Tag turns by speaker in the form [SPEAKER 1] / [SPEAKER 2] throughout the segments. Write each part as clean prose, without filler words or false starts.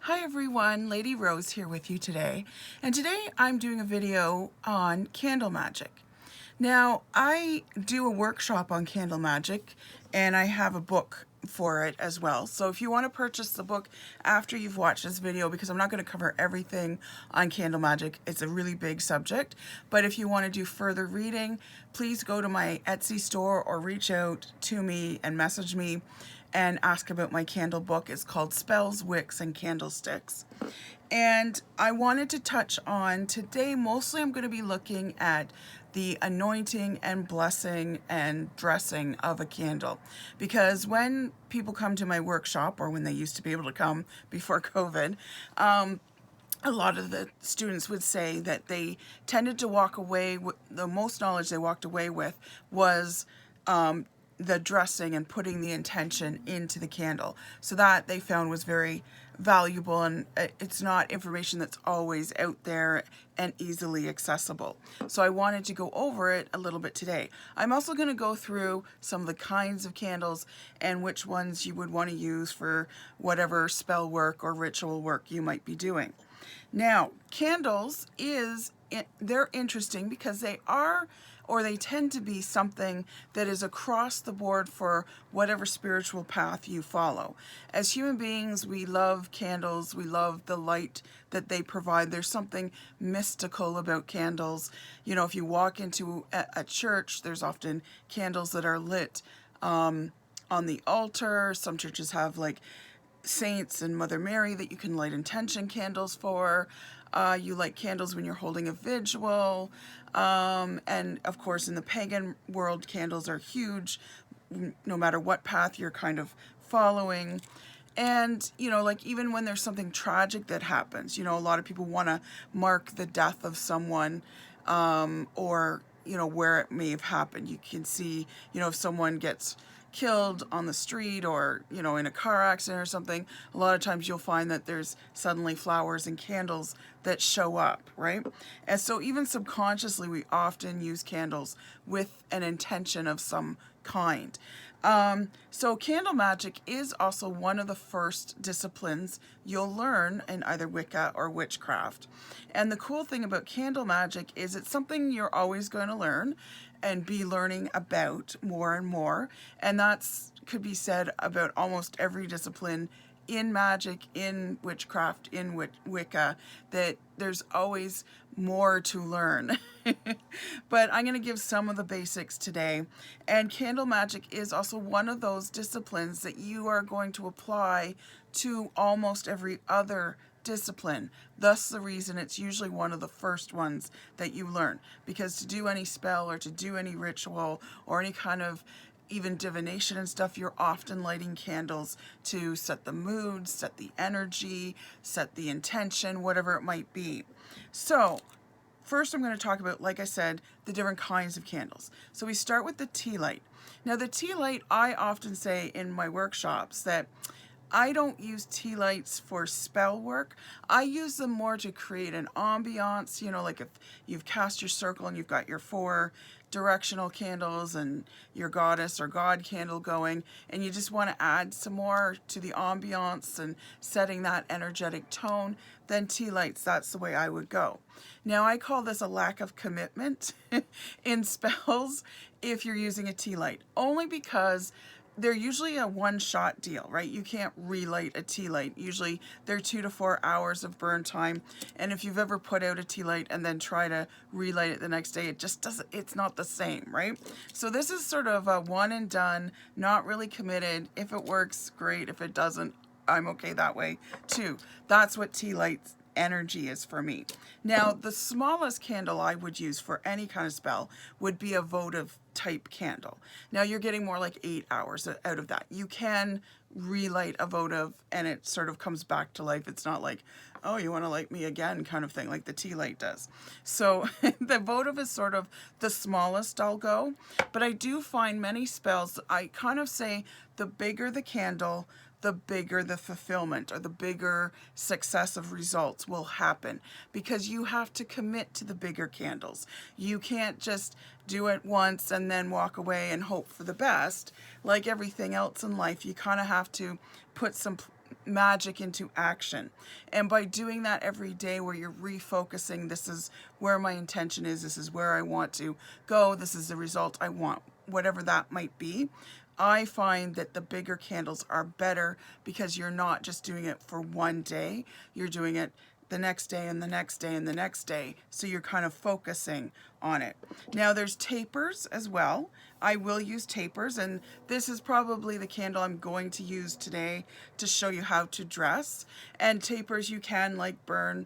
[SPEAKER 1] Hi everyone, Lady Rose here with you today, and today I'm doing a video on candle magic. Now, I do a workshop on candle magic and I have a book for it as well. So if you want to purchase the book after you've watched this video, because I'm not going to cover everything on candle magic, it's a really big subject, but if you want to do further reading, please go to my Etsy store or reach out to me and message me and ask about my candle book. It's called Spells, Wicks, and Candlesticks. And I wanted to touch on today, mostly I'm going to be looking at the anointing and blessing and dressing of a candle. Because when people come to my workshop, or when they used to be able to come before COVID, a lot of the students would say that they tended to walk away with, the most knowledge they walked away with was the dressing and putting the intention into the candle. So that they found was very valuable, and it's not information that's always out there and easily accessible. So I wanted to go over it a little bit today. I'm also going to go through some of the kinds of candles and which ones you would want to use for whatever spell work or ritual work you might be doing. Now, candles they're interesting because they are, or they tend to be, something that is across the board for whatever spiritual path you follow. As human beings, we love candles. We love the light that they provide. There's something mystical about candles. You know, if you walk into a church, there's often candles that are lit on the altar. Some churches have like saints and Mother Mary that you can light intention candles for. You light candles when you're holding a vigil. And of course, in the pagan world, candles are huge, no matter what path you're kind of following. And, you know, like even when there's something tragic that happens, you know, a lot of people want to mark the death of someone, or, you know, where it may have happened. You can see, you know, if someone gets killed on the street, or, you know, in a car accident or something, a lot of times you'll find that there's suddenly flowers and candles that show up, right? And so even subconsciously, we often use candles with an intention of some kind. So candle magic is also one of the first disciplines you'll learn in either Wicca or witchcraft. And the cool thing about candle magic is it's something you're always going to learn and be learning about more and more. And that's could be said about almost every discipline in magic, in witchcraft, in Wicca, that there's always more to learn. But I'm going to give some of the basics today. And candle magic is also one of those disciplines that you are going to apply to almost every other discipline. Thus the reason it's usually one of the first ones that you learn, because to do any spell or to do any ritual or any kind of even divination and stuff, you're often lighting candles to set the mood, set the energy, set the intention, whatever it might be. So first I'm going to talk about, like I said, the different kinds of candles. So we start with the tea light. Now the tea light, I often say in my workshops that I don't use tea lights for spell work. I use them more to create an ambiance, you know, like if you've cast your circle and you've got your 4 directional candles and your goddess or god candle going, and you just want to add some more to the ambiance and setting that energetic tone, then tea lights, that's the way I would go. Now I call this a lack of commitment in spells if you're using a tea light, only because they're usually a one-shot deal, right? You can't relight a tea light. Usually they're 2 to 4 hours of burn time. And if you've ever put out a tea light and then try to relight it the next day, it just doesn't, it's not the same, right? So this is sort of a one and done, not really committed. If it works, great. If it doesn't, I'm okay that way too. That's what tea lights energy is for me. Now, the smallest candle I would use for any kind of spell would be a votive type candle. Now you're getting more like 8 hours out of that. You can relight a votive and it sort of comes back to life. It's not like, oh, you want to light me again kind of thing like the tea light does. So the votive is sort of the smallest I'll go, but I do find many spells, I kind of say the bigger the candle, the bigger the fulfillment or the bigger success of results will happen, because you have to commit to the bigger candles. You can't just do it once and then walk away and hope for the best. Like everything else in life, you kind of have to put some magic into action. And by doing that every day, where you're refocusing, this is where my intention is, this is where I want to go, this is the result I want, whatever that might be, I find that the bigger candles are better, because you're not just doing it for one day, you're doing it the next day and the next day and the next day. So you're kind of focusing on it. Now there's tapers as well. I will use tapers, and this is probably the candle I'm going to use today to show you how to dress. And tapers you can like burn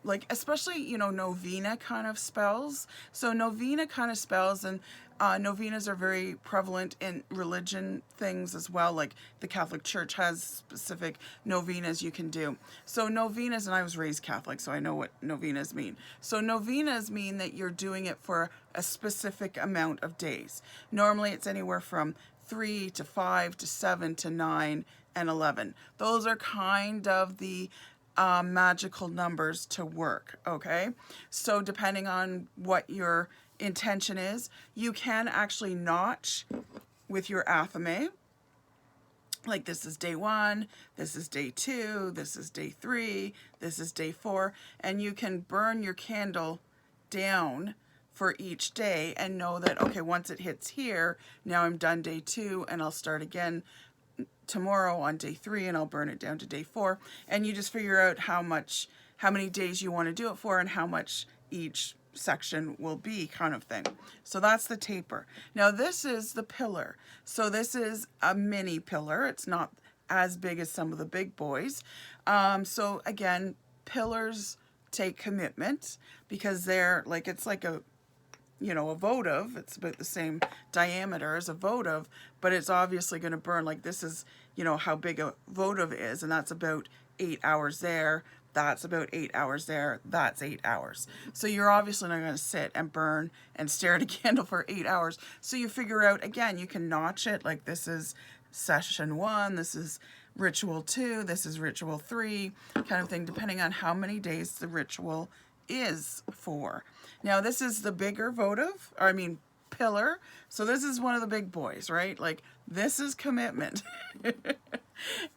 [SPEAKER 1] like especially, you know, novena kind of spells. So novena kind of spells, and novenas are very prevalent in religion things as well. Like the Catholic Church has specific novenas you can do. So novenas, and I was raised Catholic, so I know what novenas mean. So novenas mean that you're doing it for a specific amount of days. Normally it's anywhere from 3 to 5 to 7 to 9 and 11. Those are kind of the magical numbers to work, okay? So depending on what your intention is, you can actually notch with your athame. Like this is day 1, this is day 2, this is day 3, this is day 4, and you can burn your candle down for each day and know that, okay, once it hits here, now I'm done day 2 and I'll start again tomorrow on day 3 and I'll burn it down to day 4. And you just figure out how many days you want to do it for and how much each section will be, kind of thing. So that's the taper. Now this is the pillar. So this is a mini pillar. It's not as big as some of the big boys. So again, pillars take commitment, because they're like, it's like a, you know, a votive. It's about the same diameter as a votive, but it's obviously going to burn. Like this is, you know, how big a votive is, and that's about 8 hours there. That's about 8 hours there. That's 8 hours. So you're obviously not going to sit and burn and stare at a candle for 8 hours. So you figure out, again, you can notch it. Like this is session 1, this is ritual 2, this is ritual 3, kind of thing, depending on how many days the ritual is for. Now this is the bigger votive, or I mean pillar. So this is one of the big boys, right? Like this is commitment.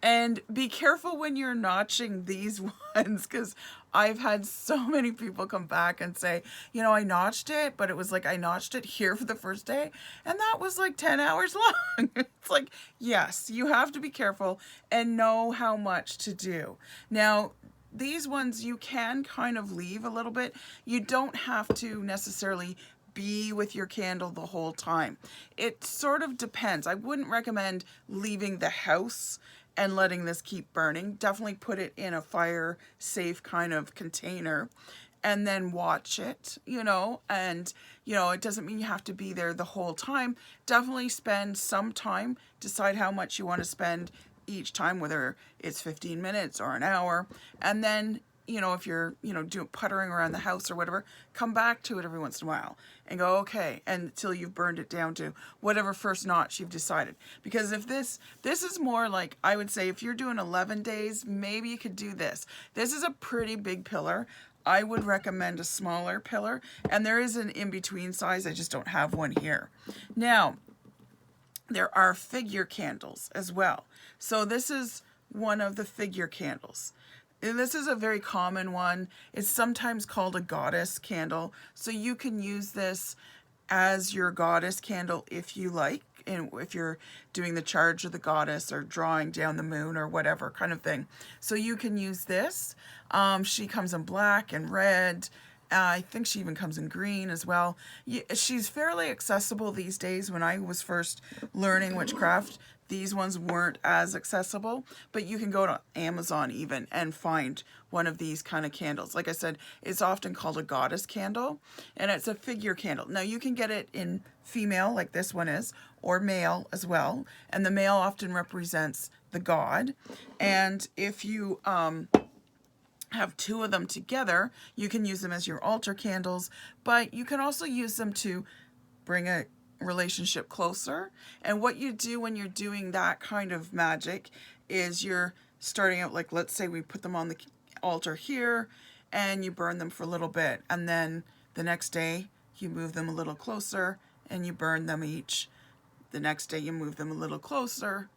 [SPEAKER 1] And be careful when you're notching these ones, because I've had so many people come back and say, you know, I notched it, but it was like I notched it here for the first day and that was like 10 hours long. It's like, yes, you have to be careful and know how much to do. Now, these ones you can kind of leave a little bit. You don't have to necessarily be with your candle the whole time. It sort of depends. I wouldn't recommend leaving the house and letting this keep burning. Definitely put it in a fire safe kind of container and then watch it, you know, and, you know, it doesn't mean you have to be there the whole time. Definitely spend some time, decide how much you want to spend each time, whether it's 15 minutes or an hour, and then, you know, if you're, you know, puttering around the house or whatever, come back to it every once in a while and go, okay, until you've burned it down to whatever first notch you've decided. Because if this is more like, I would say if you're doing 11 days, maybe you could do this. This is a pretty big pillar. I would recommend a smaller pillar, and there is an in-between size. I just don't have one here. Now, there are figure candles as well. So this is one of the figure candles. And this is a very common one. It's sometimes called a goddess candle. So you can use this as your goddess candle if you like, and if you're doing the charge of the goddess or drawing down the moon or whatever kind of thing. So you can use this. She comes in black and red. I think she even comes in green as well. She's fairly accessible these days. When I was first learning witchcraft, these ones weren't as accessible, but you can go to Amazon even and find one of these kind of candles. Like I said, it's often called a goddess candle, and it's a figure candle. Now you can get it in female, like this one is, or male as well, and the male often represents the god. And if you have two of them together, you can use them as your altar candles, but you can also use them to bring a relationship closer. And what you do when you're doing that kind of magic is you're starting out, like, let's say we put them on the altar here and you burn them for a little bit, and then the next day you move them a little closer and you burn them each. The next day you move them a little closer,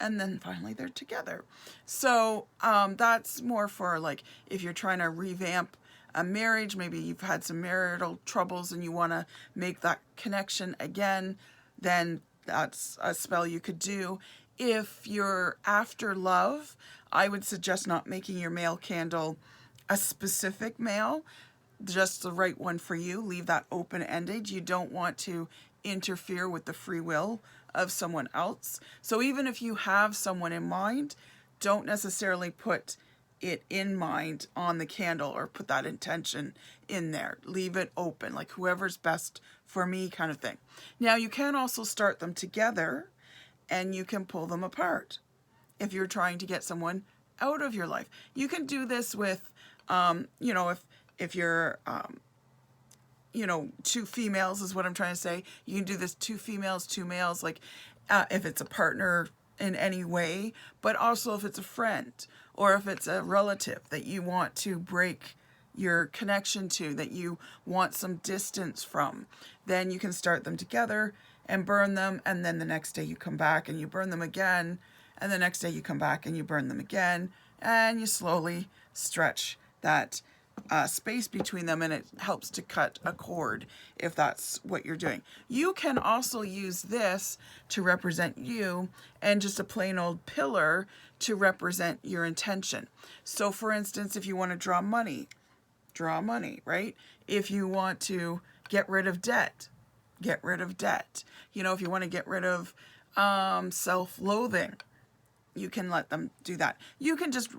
[SPEAKER 1] and then finally they're together. So that's more for like if you're trying to revamp a marriage, maybe you've had some marital troubles and you want to make that connection again, then that's a spell you could do. If you're after love, I would suggest not making your male candle a specific male, just the right one for you. Leave that open-ended. You don't want to interfere with the free will of someone else. So even if you have someone in mind, don't necessarily put it in mind on the candle or put that intention in there. Leave it open, like whoever's best for me kind of thing. Now you can also start them together and you can pull them apart if you're trying to get someone out of your life. You can do this with, you know, if you're, you know, two females is what I'm trying to say. You can do this two females, two males, like if it's a partner in any way, but also if it's a friend or if it's a relative that you want to break your connection to, that you want some distance from, then you can start them together and burn them, and then the next day you come back and you burn them again, and the next day you come back and you burn them again, and you slowly stretch that space between them, and it helps to cut a cord if that's what you're doing. You can also use this to represent you and just a plain old pillar to represent your intention. So for instance, if you want to draw money, right? If you want to get rid of debt, get rid of debt. You know, if you want to get rid of self-loathing, you can let them do that. You can just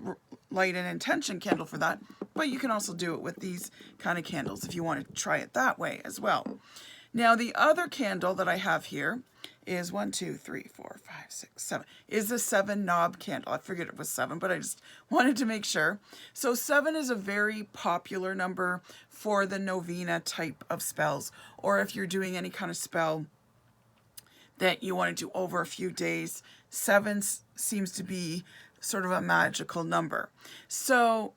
[SPEAKER 1] light an intention candle for that, but you can also do it with these kind of candles if you want to try it that way as well. Now, the other candle that I have here is 1, 2, 3, 4, 5, 6, 7. Is the 7 knob candle. I figured it was 7, but I just wanted to make sure. So 7 is a very popular number for the novena type of spells, or if you're doing any kind of spell that you want to do over a few days. 7 seems to be sort of a magical number. So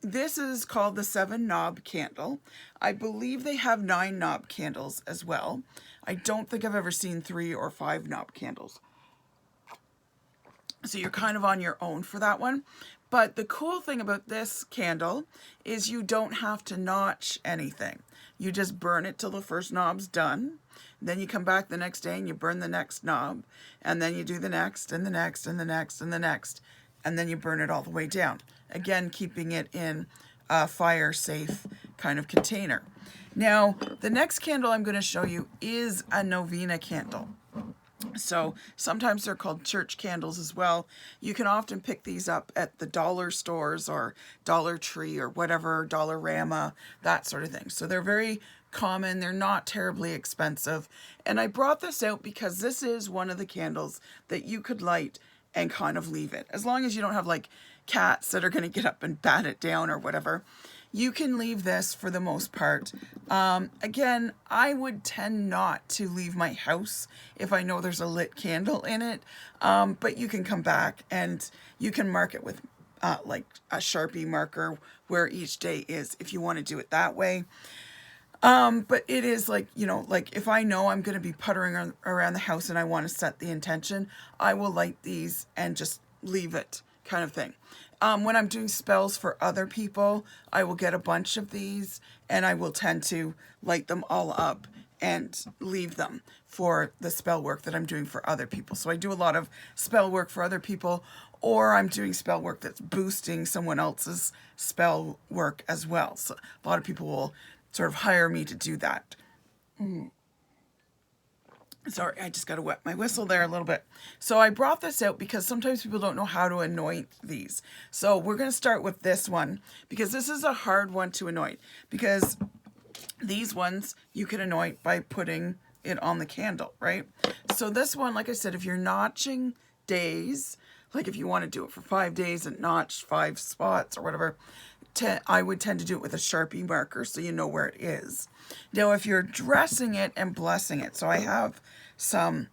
[SPEAKER 1] this is called the 7 knob candle. I believe they have 9 knob candles as well. I don't think I've ever seen 3 or 5 knob candles. So you're kind of on your own for that one. But the cool thing about this candle is you don't have to notch anything. You just burn it till the first knob's done. Then you come back the next day and you burn the next knob. And then you do the next and the next and the next and the next. And then you burn it all the way down. Again, keeping it in a fire-safe kind of container. Now, the next candle I'm going to show you is a novena candle. So sometimes they're called church candles as well. You can often pick these up at the dollar stores or Dollar Tree or whatever, Dollarama, that sort of thing. So they're very common. They're not terribly expensive. And I brought this out because this is one of the candles that you could light and kind of leave it. As long as you don't have like cats that are going to get up and bat it down or whatever. You can leave this for the most part. Again, I would tend not to leave my house if I know there's a lit candle in it. But you can come back and you can mark it with like a Sharpie marker where each day is if you want to do it that way. But it is like, you know, like if I know I'm going to be puttering around the house and I want to set the intention, I will light these and just leave it kind of thing. When I'm doing spells for other people, I will get a bunch of these and I will tend to light them all up and leave them for the spell work that I'm doing for other people. So I do a lot of spell work for other people, or I'm doing spell work that's boosting someone else's spell work as well. So a lot of people will sort of hire me to do that. Sorry, I just got to wet my whistle there a little bit. So I brought this out because sometimes people don't know how to anoint these. So we're going to start with this one because this is a hard one to anoint, because these ones you can anoint by putting it on the candle, right? So this one, like I said, if you're notching days, like if you want to do it for 5 days and notch 5 spots or whatever, I would tend to do it with a Sharpie marker so you know where it is. Now, if you're dressing it and blessing it, so I have some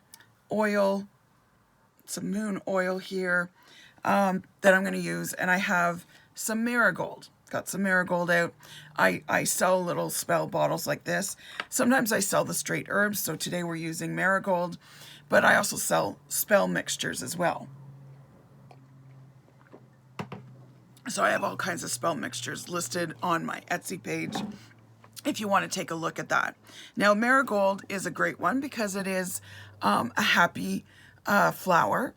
[SPEAKER 1] oil, some moon oil here that I'm going to use, and I have some marigold. Got some marigold out. I sell little spell bottles like this. Sometimes I sell the straight herbs, so today we're using marigold, but I also sell spell mixtures as well. So I have all kinds of spell mixtures listed on my Etsy page if you want to take a look at that. Now, marigold is a great one because it is a happy flower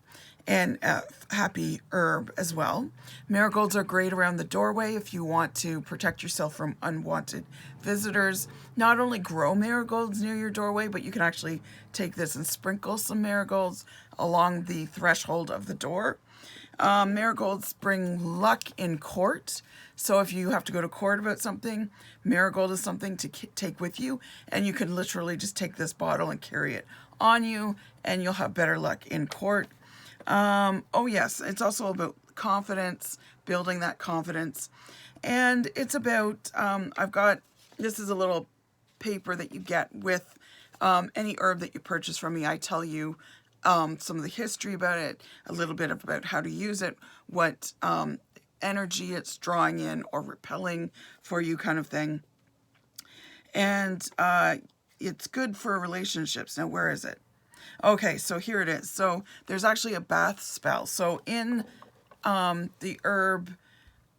[SPEAKER 1] and a happy herb as well. Marigolds are great around the doorway if you want to protect yourself from unwanted visitors. Not only grow marigolds near your doorway, but you can actually take this and sprinkle some marigolds along the threshold of the door. Marigolds bring luck in court. So if you have to go to court about something, marigold is something to take with you, and you can literally just take this bottle and carry it on you, and you'll have better luck in court. Oh yes, it's also about confidence, building that confidence. And it's about, this is a little paper that you get with any herb that you purchase from me. I tell you some of the history about it, a little bit about how to use it, what energy it's drawing in or repelling for you, kind of thing. And it's good for relationships. Now, where is it? Okay, so here it is. So there's actually a bath spell. So in the herb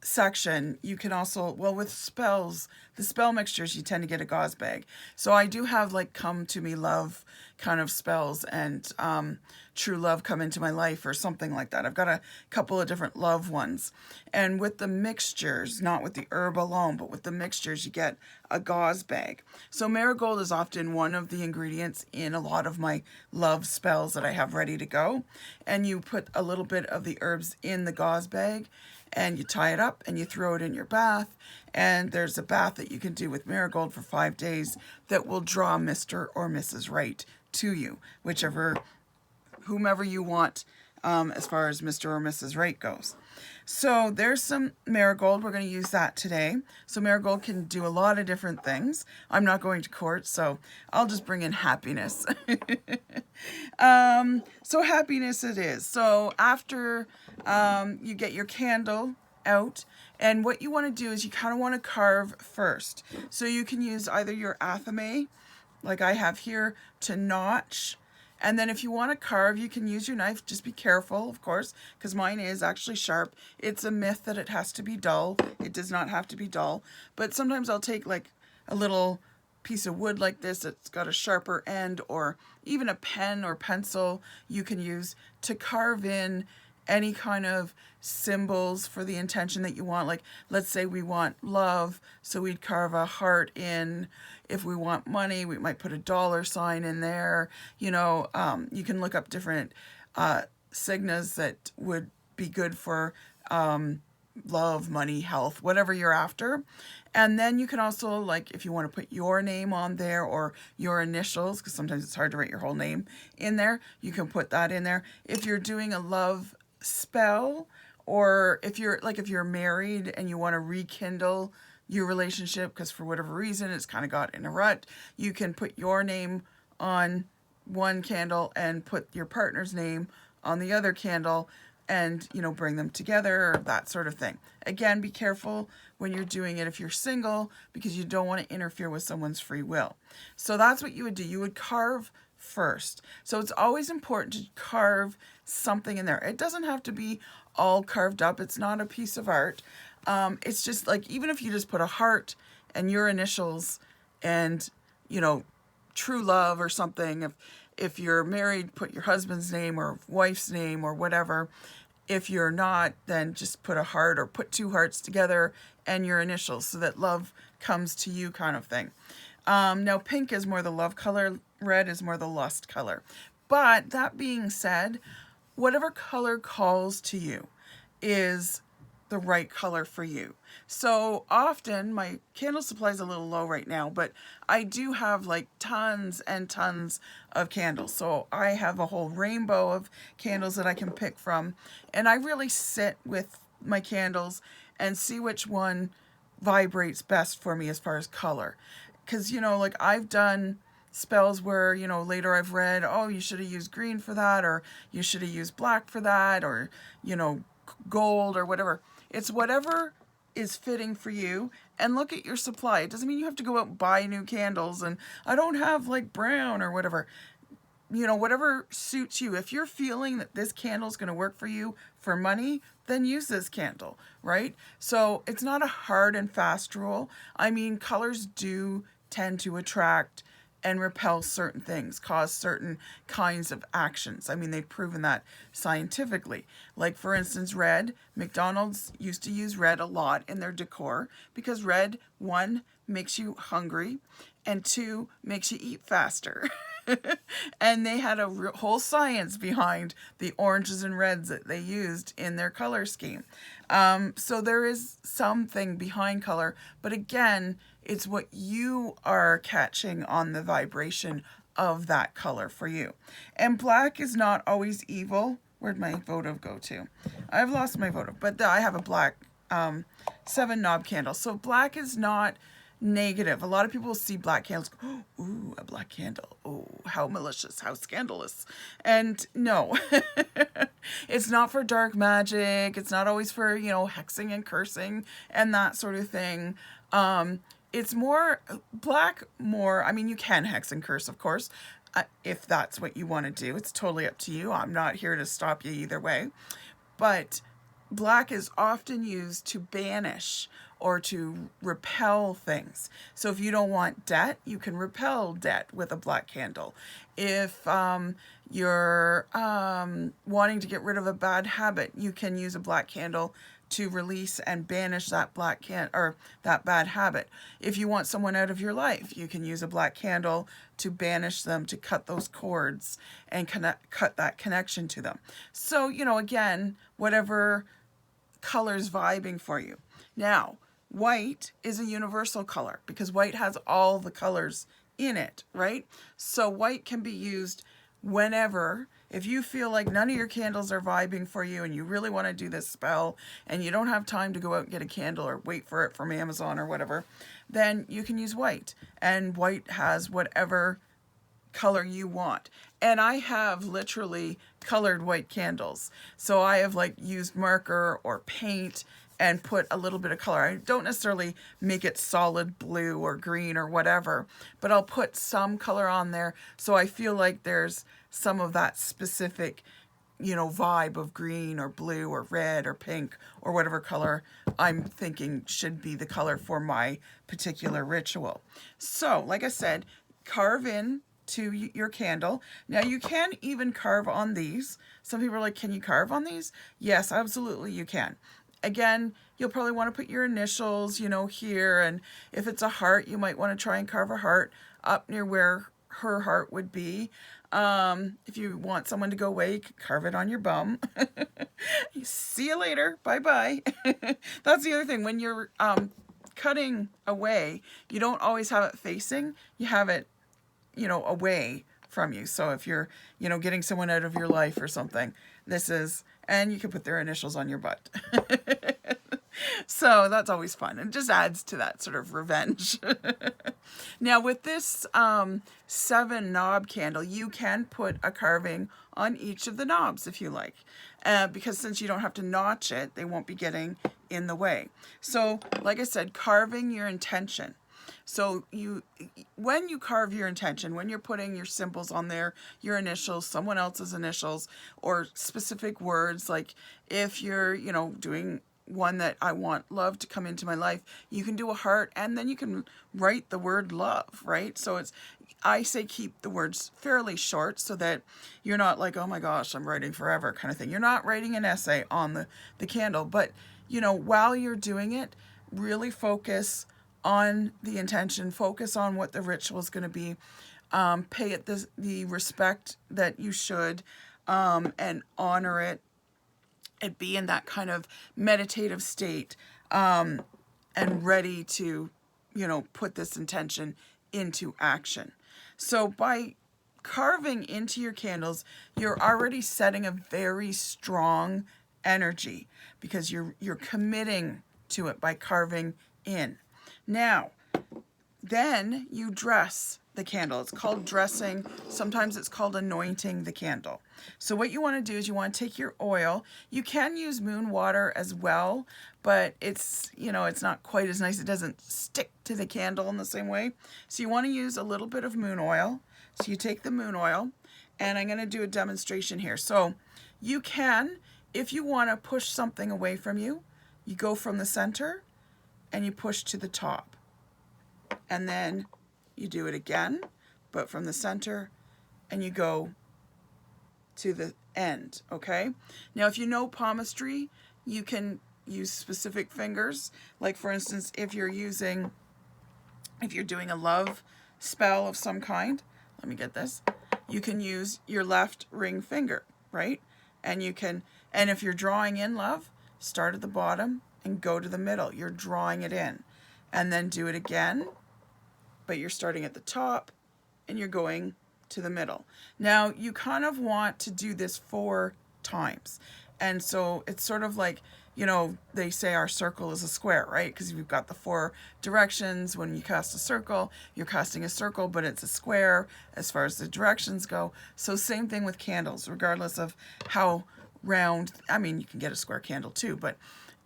[SPEAKER 1] section, you can also, well, with spells, the spell mixtures, you tend to get a gauze bag. So I do have like come to me love kind of spells and true love come into my life or something like that. I've got a couple of different love ones. And with the mixtures, not with the herb alone, but with the mixtures, you get a gauze bag. So marigold is often one of the ingredients in a lot of my love spells that I have ready to go. And you put a little bit of the herbs in the gauze bag and you tie it up and you throw it in your bath. And there's a bath that you can do with marigold for 5 days that will draw Mr. or Mrs. Right to you, whomever you want as far as Mr. or Mrs. Right goes. So there's some marigold. We're going to use that today. So marigold can do a lot of different things. I'm not going to court, so I'll just bring in happiness. So happiness it is. So after you get your candle out, and what you want to do is you kind of want to carve first. So you can use either your athame, like I have here, to notch. And then if you want to carve, you can use your knife. Just be careful, of course, because mine is actually sharp. It's a myth that it has to be dull. It does not have to be dull. But sometimes I'll take like a little piece of wood like this that's got a sharper end, or even a pen or pencil you can use to carve in any kind of symbols for the intention that you want. Like, let's say we want love, so we'd carve a heart in. If we want money, we might put a $ in there. You know, you can look up different signas that would be good for love, money, health, whatever you're after. And then you can also, like, if you want to put your name on there or your initials, because sometimes it's hard to write your whole name in there, you can put that in there. If you're doing a love spell, or if you're married and you want to rekindle your relationship because for whatever reason it's kind of got in a rut, you can put your name on one candle and put your partner's name on the other candle, and, you know, bring them together, or that sort of thing. Again, be careful when you're doing it if you're single, because you don't want to interfere with someone's free will. So that's what you would do. You would carve first. So it's always important to carve something in there. It doesn't have to be all carved up. It's not a piece of art. It's just like, even if you just put a heart and your initials and, you know, true love or something. If you're married, put your husband's name or wife's name or whatever. If you're not, then just put a heart or put 2 hearts together and your initials so that love comes to you, kind of thing. Now, pink is more the love color. Red is more the lust color. But that being said, whatever color calls to you is the right color for you. So often, my candle supply is a little low right now, but I do have like tons and tons of candles. So I have a whole rainbow of candles that I can pick from, and I really sit with my candles and see which one vibrates best for me as far as color. Because, you know, like, I've done spells where, you know, later I've read, oh, you should have used green for that, or you should have used black for that, or, you know, gold or whatever. It's whatever is fitting for you, and look at your supply. It doesn't mean you have to go out and buy new candles, and I don't have like brown or whatever. you know, whatever suits you. If you're feeling that this candle is going to work for you for money, then use this candle, right? So it's not a hard and fast rule. I mean, colors do tend to attract and repel certain things, cause certain kinds of actions. I mean, they've proven that scientifically. Like, for instance, red. McDonald's used to use red a lot in their decor because red, one, makes you hungry, and two, makes you eat faster. And they had a whole science behind the oranges and reds that they used in their color scheme. So there is something behind color, but again, it's what you are catching on the vibration of that color for you. And black is not always evil. Where'd my votive go to? I've lost my votive, but I have a black 7 knob candle. So black is not negative. A lot of people see black candles, go, ooh, a black candle. Oh, how malicious, how scandalous. And no, it's not for dark magic. It's not always for, you know, hexing and cursing and that sort of thing. It's more black, more, I mean, you can hex and curse, of course, if that's what you want to do. It's totally up to you. I'm not here to stop you either way. But black is often used to banish or to repel things. So if you don't want debt, you can repel debt with a black candle. If you're wanting to get rid of a bad habit, you can use a black candle to release and banish that that bad habit. If you want someone out of your life, you can use a black candle to banish them, to cut those cords and cut that connection to them. So, you know, again, whatever color's vibing for you. Now, white is a universal color because white has all the colors in it, right? So white can be used whenever. If you feel like none of your candles are vibing for you and you really want to do this spell and you don't have time to go out and get a candle or wait for it from Amazon or whatever, then you can use white. And white has whatever color you want. And I have literally colored white candles. So I have like used marker or paint and put a little bit of color. I don't necessarily make it solid blue or green or whatever, but I'll put some color on there so I feel like there's some of that specific, you know, vibe of green or blue or red or pink or whatever color I'm thinking should be the color for my particular ritual. So, like I said, carve in to your candle. Now you can even carve on these. Some people are like, can you carve on these? Yes, absolutely you can. Again, you'll probably want to put your initials, you know, here, and if it's a heart, you might want to try and carve a heart up near where her heart would be. If you want someone to go away, you can carve it on your bum. See you later. Bye-bye. That's the other thing. When you're cutting away, you don't always have it facing. You have it, you know, away from you. So if you're, you know, getting someone out of your life or something, this is, and you can put their initials on your butt. So that's always fun. It just adds to that sort of revenge. Now with this 7 knob candle, you can put a carving on each of the knobs if you like. Because since you don't have to notch it, they won't be getting in the way. So like I said, carving your intention. So when you carve your intention, when you're putting your symbols on there, your initials, someone else's initials, or specific words, like if you're, you know, doing one that I want love to come into my life, you can do a heart and then you can write the word love, right? So I say keep the words fairly short so that you're not like, oh my gosh, I'm writing forever kind of thing. You're not writing an essay on the candle, but you know, while you're doing it, really focus on the intention, focus on what the ritual is going to be, pay it the respect that you should, and honor it, and be in that kind of meditative state, and ready to, you know, put this intention into action. So by carving into your candles, you're already setting a very strong energy because you're committing to it by carving in. Now, then you dress the candle. It's called dressing. Sometimes it's called anointing the candle. So what you want to do is you want to take your oil. You can use moon water as well, but it's, you know, it's not quite as nice. It doesn't stick to the candle in the same way. So you want to use a little bit of moon oil. So you take the moon oil And I'm going to do a demonstration here. So you can, if you want to push something away from you, you go from the center and you push to the top. And then you do it again, but from the center, and you go to the end, okay? Now, if you know palmistry, you can use specific fingers. Like, for instance, if you're doing a love spell of some kind, let me get this, you can use your left ring finger, right? And if you're drawing in love, start at the bottom and go to the middle. You're drawing it in. And then do it again, but you're starting at the top and you're going to the middle. Now, you kind of want to do this 4 times. And so it's sort of like, you know, they say our circle is a square, right? Because we've got the 4 directions. When you cast a circle, you're casting a circle, but it's a square as far as the directions go. So same thing with candles, regardless of how round. I mean, you can get a square candle too, but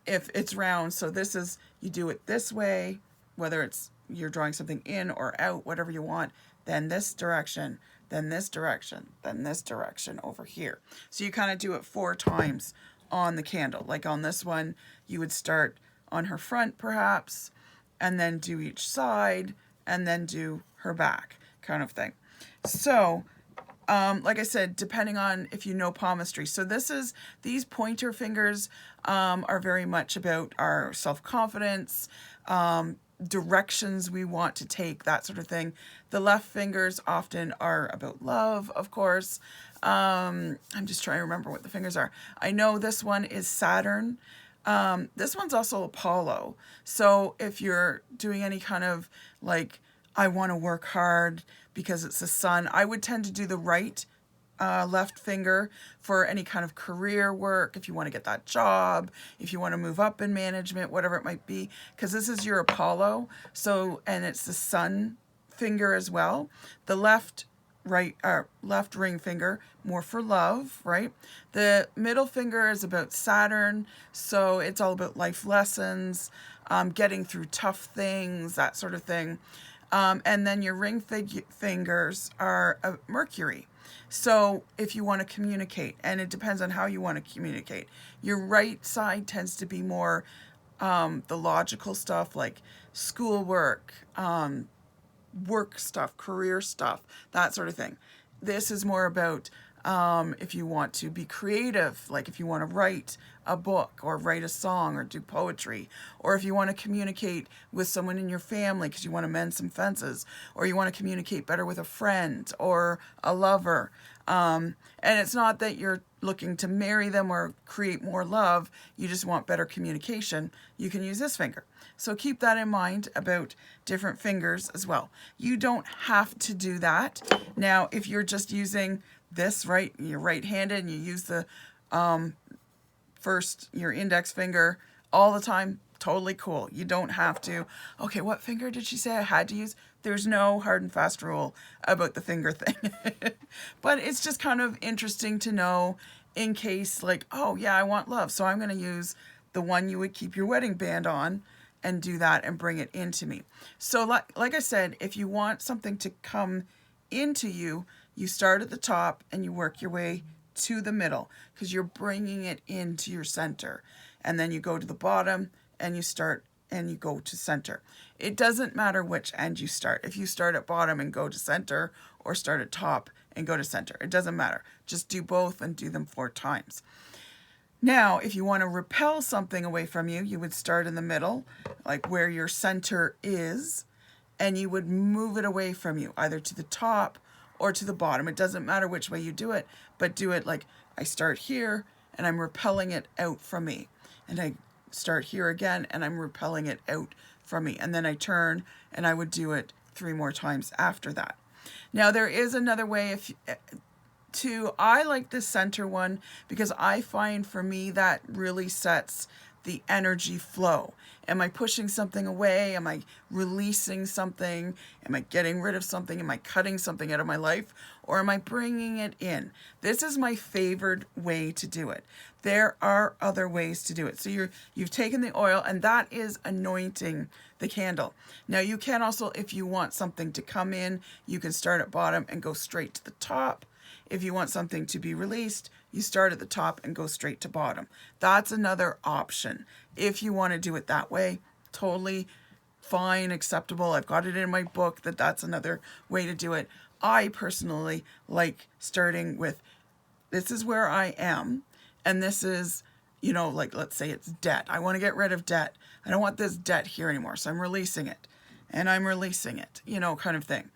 [SPEAKER 1] if it's round, so this is, you do it this way, whether it's you're drawing something in or out, whatever you want, then this direction, then this direction, then this direction over here. So you kind of do it 4 times on the candle. Like on this one, you would start on her front perhaps, and then do each side, and then do her back, kind of thing. So like I said, depending on if you know palmistry. So these pointer fingers are very much about our self-confidence, directions we want to take, that sort of thing. The left fingers often are about love, of course. I'm just trying to remember what the fingers are. I know this one is Saturn. This one's also Apollo. So if you're doing any kind of like, I want to work hard because it's the sun, I would tend to do the right left finger for any kind of career work, if you want to get that job, if you want to move up in management, whatever it might be, because this is your Apollo. So, and it's the sun finger as well. The left ring finger, more for love, right? The middle finger is about Saturn, so it's all about life lessons, getting through tough things, that sort of thing. And then your ring fingers are Mercury. So if you want to communicate, and it depends on how you want to communicate, your right side tends to be more the logical stuff, like schoolwork, work stuff, career stuff, that sort of thing. This is more about if you want to be creative, like if you want to write a book or write a song or do poetry, or if you want to communicate with someone in your family because you want to mend some fences, or you want to communicate better with a friend or a lover. And it's not that you're looking to marry them or create more love, you just want better communication, you can use this finger. So keep that in mind about different fingers as well. You don't have to do that. Now, if you're just using this, right, you're right-handed and you use the your index finger all the time, totally cool. You don't have to, okay, what finger did she say I had to use? There's no hard and fast rule about the finger thing. But it's just kind of interesting to know in case, like, oh yeah, I want love, so I'm going to use the one you would keep your wedding band on and do that and bring it into me. So like I said, if you want something to come into you, you start at the top and you work your way to the middle because you're bringing it into your center. And then you go to the bottom and you start and you go to center. It doesn't matter which end you start. If you start at bottom and go to center, or start at top and go to center, it doesn't matter. Just do both and do them 4 times. Now, if you want to repel something away from you, you would start in the middle, like where your center is, and you would move it away from you, either to the top or to the bottom. It doesn't matter which way you do it, but do it like I start here and I'm repelling it out from me. And I start here again and I'm repelling it out from me. And then I turn and I would do it 3 more times after that. Now there is another way I like the center one because I find for me that really sets the energy flow. Am I pushing something away? Am I releasing something? Am I getting rid of something? Am I cutting something out of my life? Or am I bringing it in? This is my favorite way to do it. There are other ways to do it. So you've taken the oil, and that is anointing the candle. Now you can also, if you want something to come in, you can start at bottom and go straight to the top. If you want something to be released, you start at the top and go straight to bottom. That's another option. If you want to do it that way, totally fine, acceptable. I've got it in my book that that's another way to do it. I personally like starting with, this is where I am, and this is, you know, like let's say it's debt. I want to get rid of debt. I don't want this debt here anymore, so I'm releasing it. And I'm releasing it, you know, kind of thing.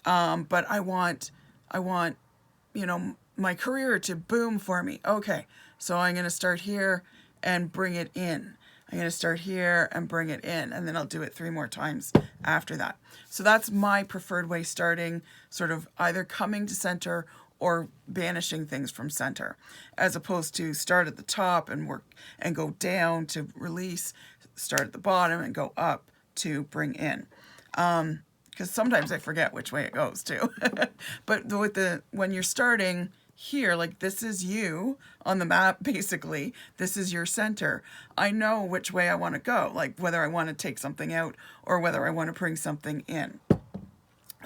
[SPEAKER 1] But I want, you know, my career to boom for me. Okay, so I'm going to start here and bring it in. I'm going to start here and bring it in, and then I'll do it 3 more times after that. So that's my preferred way, starting sort of either coming to center or banishing things from center, as opposed to start at the top and work and go down to release, start at the bottom and go up to bring in. Because sometimes I forget which way it goes too. But when you're starting here, like this is you on the map, basically, this is your center. I know which way I want to go, like whether I want to take something out or whether I want to bring something in.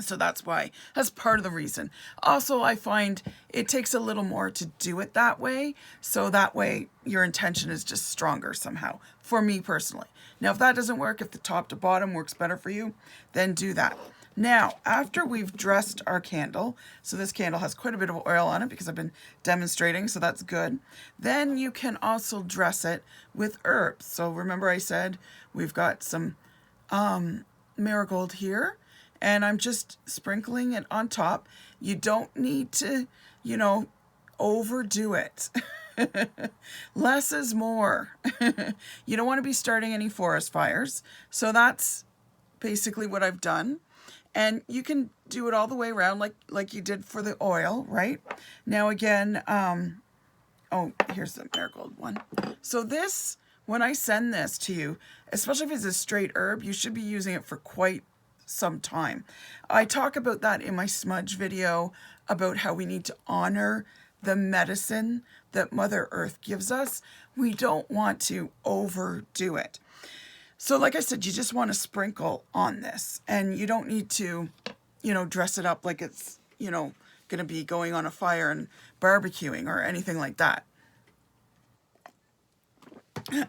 [SPEAKER 1] So that's part of the reason. Also, I find it takes a little more to do it that way. So that way your intention is just stronger somehow, for me personally. Now, if that doesn't work, if the top to bottom works better for you, then do that. Now, after we've dressed our candle, so this candle has quite a bit of oil on it because I've been demonstrating, so that's good. Then you can also dress it with herbs. So remember I said we've got some marigold here, and I'm just sprinkling it on top. You don't need to, you know, overdo it. Less is more. You don't want to be starting any forest fires. So that's basically what I've done. And you can do it all the way around like you did for the oil, right? Now again, oh, here's the marigold one. So this, when I send this to you, especially if it's a straight herb, you should be using it for quite some time. I talk about that in my smudge video about how we need to honor the medicine that Mother Earth gives us. We don't want to overdo it. So like I said, you just want to sprinkle on this, and you don't need to, you know, dress it up like it's, you know, going to be going on a fire and barbecuing or anything like that.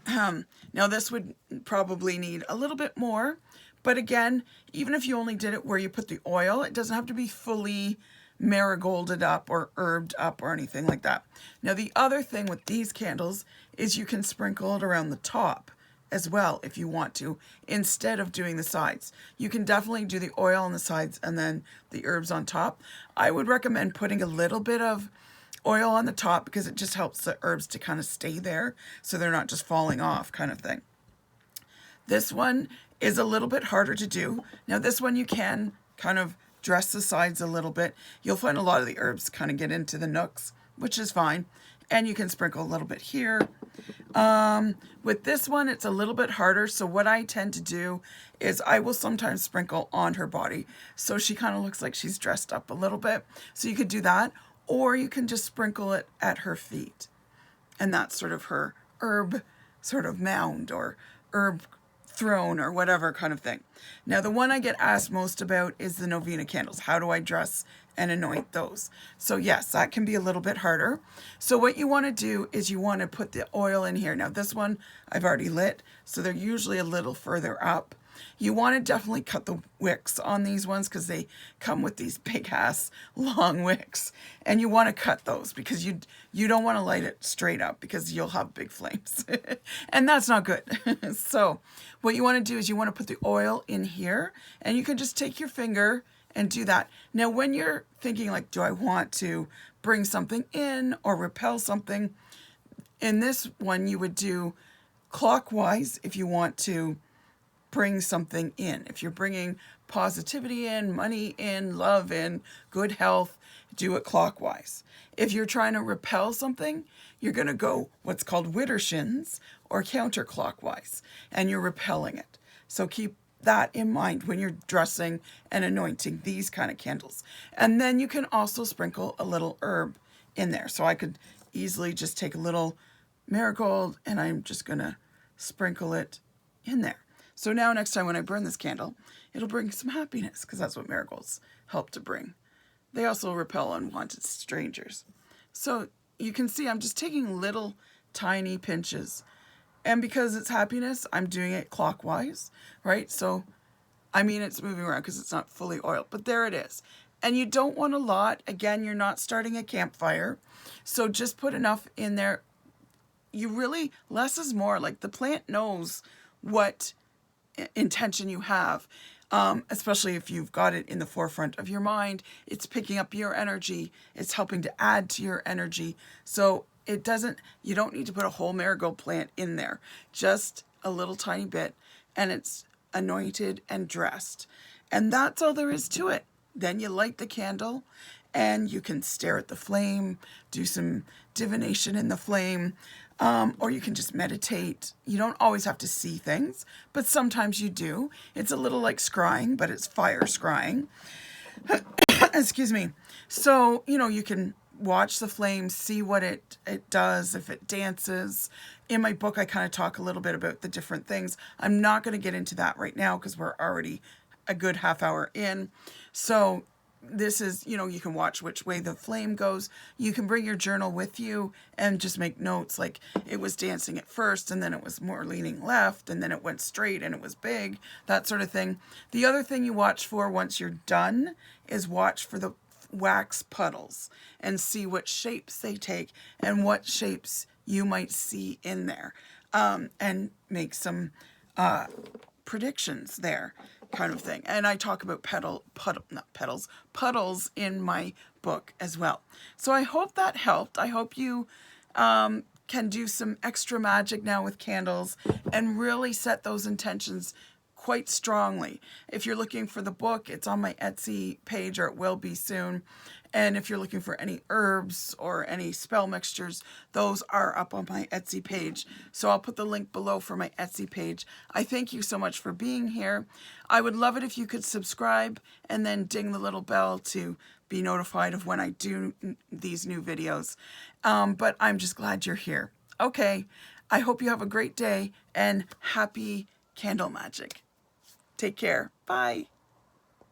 [SPEAKER 1] Now this would probably need a little bit more, but again, even if you only did it where you put the oil, it doesn't have to be fully marigolded up or herbed up or anything like that. Now the other thing with these candles is you can sprinkle it around the top as well if you want to, instead of doing the sides. You can definitely do the oil on the sides and then the herbs on top. I would recommend putting a little bit of oil on the top because it just helps the herbs to kind of stay there so they're not just falling off, kind of thing. This one is a little bit harder to do. Now this one you can kind of dress the sides a little bit. You'll find a lot of the herbs kind of get into the nooks, which is fine. And you can sprinkle a little bit here. With this one, it's a little bit harder. So what I tend to do is I will sometimes sprinkle on her body. So she kind of looks like she's dressed up a little bit. So you could do that, or you can just sprinkle it at her feet. And that's sort of her herb sort of mound or herb throne or whatever kind of thing. Now, the one I get asked most about is the novena candles. How do I dress and anoint those? So yes, that can be a little bit harder. So what you want to do is you want to put the oil in here. Now this one I've already lit, so they're usually a little further up. You want to definitely cut the wicks on these ones because they come with these big ass long wicks, and you want to cut those because you don't want to light it straight up because you'll have big flames and that's not good. So what you want to do is you want to put the oil in here, and you can just take your finger and do that. Now when you're thinking like, do I want to bring something in or repel something, in this one you would do clockwise if you want to bring something in. If you're bringing positivity in, money in, love in, good health, do it clockwise. If you're trying to repel something, you're going to go what's called widdershins or counterclockwise, and you're repelling it. So keep that in mind when you're dressing and anointing these kind of candles. And then you can also sprinkle a little herb in there. So I could easily just take a little marigold and I'm just going to sprinkle it in there. So now next time when I burn this candle, it'll bring some happiness because that's what marigolds help to bring. They also repel unwanted strangers. So you can see I'm just taking little tiny pinches. And because it's happiness, I'm doing it clockwise, right? So, I mean, it's moving around because it's not fully oiled, but there it is. And you don't want a lot. Again, you're not starting a campfire. So just put enough in there. You really, less is more. Like the plant knows what intention you have, especially if you've got it in the forefront of your mind. It's picking up your energy. It's helping to add to your energy. So it doesn't, you don't need to put a whole marigold plant in there, just a little tiny bit, and it's anointed and dressed. And that's all there is to it. Then you light the candle and you can stare at the flame, do some divination in the flame, or you can just meditate. You don't always have to see things, but sometimes you do. It's a little like scrying, but it's fire scrying. Excuse me. So, you know, you can watch the flame, see what it does, if it dances. In my book, I kind of talk a little bit about the different things. I'm not going to get into that right now because we're already a good half hour in. So this is, you know, you can watch which way the flame goes. You can bring your journal with you and just make notes, like it was dancing at first and then it was more leaning left and then it went straight and it was big, that sort of thing. The other thing you watch for once you're done is watch for the wax puddles and see what shapes they take and what shapes you might see in there, and make some predictions there, kind of thing. And I talk about puddles in my book as well. So I hope that helped. I hope you can do some extra magic now with candles and really set those intentions quite strongly. If you're looking for the book, it's on my Etsy page, or it will be soon. And if you're looking for any herbs or any spell mixtures, those are up on my Etsy page. So I'll put the link below for my Etsy page. I thank you so much for being here. I would love it if you could subscribe and then ding the little bell to be notified of when I do these new videos. But I'm just glad you're here. Okay, I hope you have a great day and happy candle magic. Take care. Bye.